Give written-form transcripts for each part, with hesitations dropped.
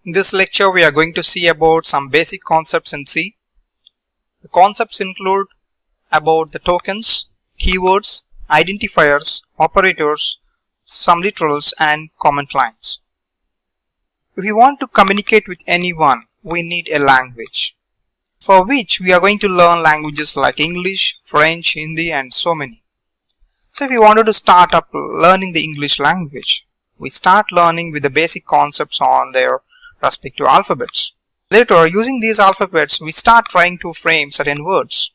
In this lecture, we are going to see about some basic concepts in C. The concepts include about the tokens, keywords, identifiers, operators, some literals and comment lines. If we want to communicate with anyone, we need a language, for which we are going to learn languages like English, French, Hindi and so many. So if we wanted to start up learning the English language, we start learning with the basic concepts on their respective alphabets. Later, using these alphabets, we start trying to frame certain words.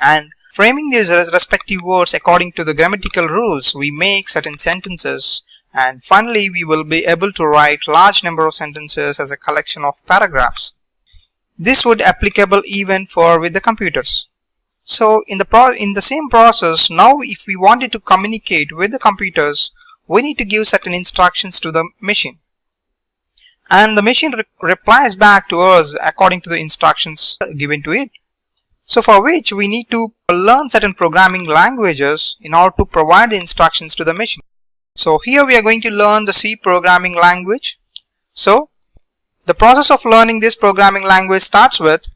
And framing these respective words according to the grammatical rules, we make certain sentences. And finally, we will be able to write large number of sentences as a collection of paragraphs. This would applicable even for with the computers. So in the same process, now if we wanted to communicate with the computers, we need to give certain instructions to the machine. And the machine replies back to us according to the instructions given to it. So for which we need to learn certain programming languages in order to provide the instructions to the machine. So here we are going to learn the C programming language. So the process of learning this programming language starts with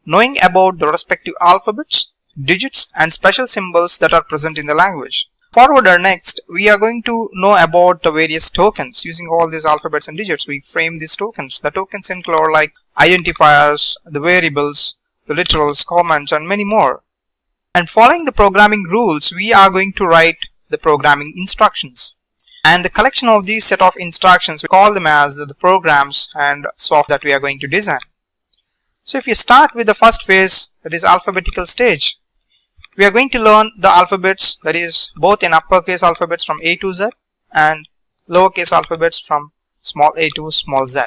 knowing about the respective alphabets, digits and special symbols that are present in the language. Forward next, we are going to know about the various tokens. Using all these alphabets and digits, we frame these tokens. The tokens include like identifiers, the variables, the literals, comments and many more. And following the programming rules, we are going to write the programming instructions. And the collection of these set of instructions, we call them as the programs and software that we are going to design. So if you start with the first phase, that is alphabetical stage, we are going to learn the alphabets, that is both in uppercase alphabets from A to Z and lowercase alphabets from small a to small z.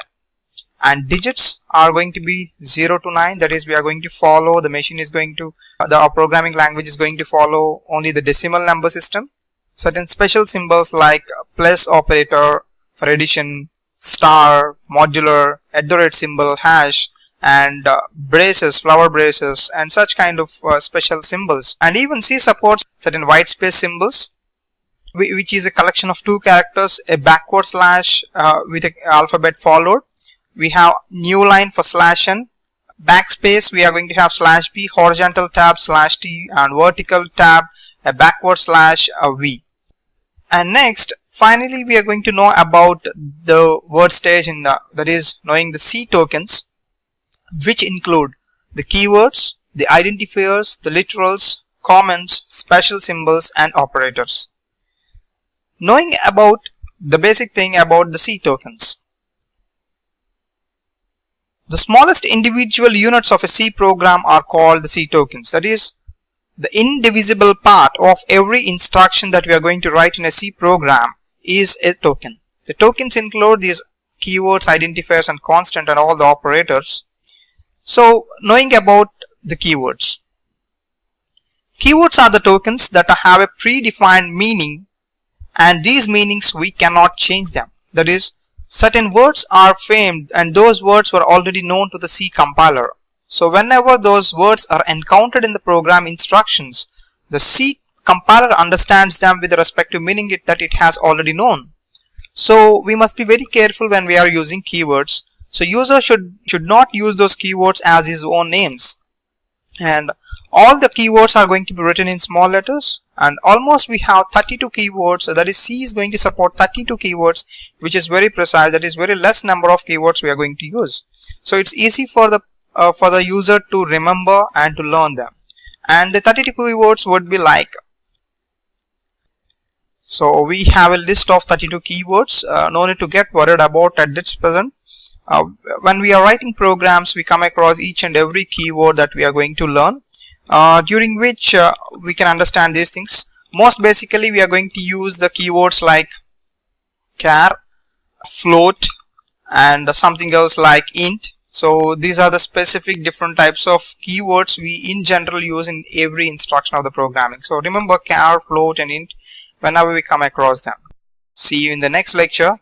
And digits are going to be 0 to 9, that is we are going to follow, the machine is going to, our programming language is going to follow only the decimal number system. Certain special symbols like plus operator for addition, star, modular, @ symbol, hash, and braces, flower braces and such kind of special symbols. And even C supports certain white space symbols, which is a collection of two characters, a backward slash with an alphabet followed. We have new line for /n, backspace we are going to have /b, horizontal tab /t and vertical tab a backward slash v. And next, finally we are going to know about the word stage in the, that is knowing the C tokens, which include the keywords, the identifiers, the literals, comments, special symbols and operators. Knowing about the basic thing about the C tokens. The smallest individual units of a C program are called the C tokens. That is the indivisible part of every instruction that we are going to write in a C program is a token. The tokens include these keywords, identifiers and constant and all the operators. So knowing about the keywords. Keywords are the tokens that have a predefined meaning, and these meanings we cannot change them. That is, certain words are framed and those words were already known to the C compiler. So whenever those words are encountered in the program instructions, the C compiler understands them with respect to meaning that it has already known. So we must be very careful when we are using keywords. So user should not use those keywords as his own names. And all the keywords are going to be written in small letters, and almost we have 32 keywords. So that is C is going to support 32 keywords, which is very precise. That is very less number of keywords we are going to use. So it's easy for the user to remember and to learn them. And the 32 keywords would be like, so we have a list of 32 keywords. No need to get worried about at this present. When we are writing programs, we come across each and every keyword that we are going to learn, during which we can understand these things. Most basically, we are going to use the keywords like char, float and something else like int. So these are the specific different types of keywords we in general use in every instruction of the programming. So remember char, float and int whenever we come across them. See you in the next lecture.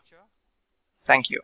Thank you.